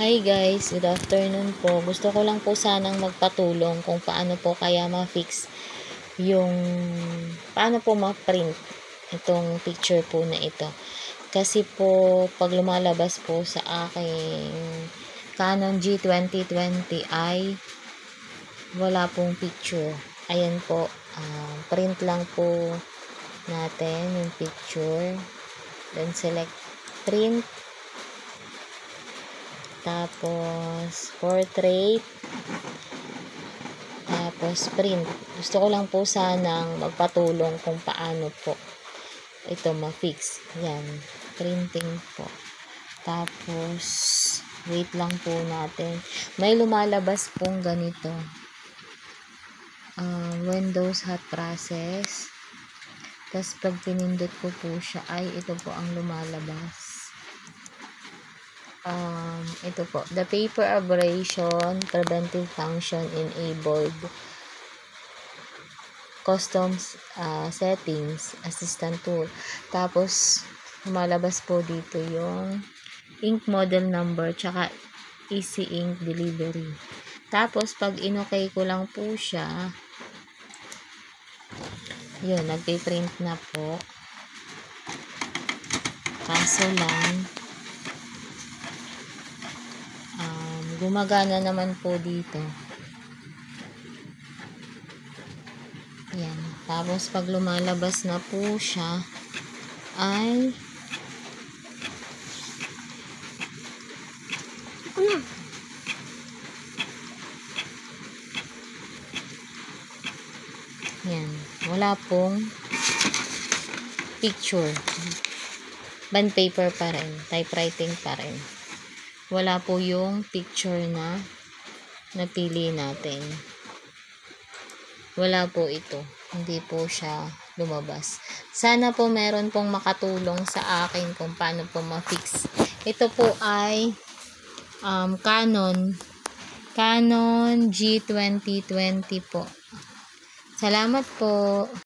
Hi guys, good afternoon po. Gusto ko lang po sanang magpatulong kung paano po kaya ma-fix yung paano po ma-print itong picture po na ito. Kasi po pag lumalabas po sa aking Canon G2020i wala pong picture. Ayan po, print lang po natin yung picture. Then select print. Tapos, portrait. Tapos, print. Gusto ko lang po sanang magpatulong kung paano po ito ma-fix. Yan. Printing po. Tapos, wait lang po natin. May lumalabas pong ganito. Windows hot process. Tapos, pag pinindot ko po siya, ay ito po ang lumalabas. Ito po, the paper abrasion preventive function enabled, custom settings, assistant tool. Tapos lumalabas po dito yung ink model number tsaka easy ink delivery. Tapos pag inokay ko lang po siya, yun, nagpiprint na po. Kaso lang gumagana naman po dito. Yan. Tapos, pag lumalabas na po siya, ay yan. Wala pong picture. Bond paper pa rin. Typewriting pa rin. Wala po yung picture na napili natin. Wala po ito. Hindi po siya lumabas. Sana po meron pong makatulong sa akin kung paano po ma-fix. Ito po ay Canon G2020 po. Salamat po.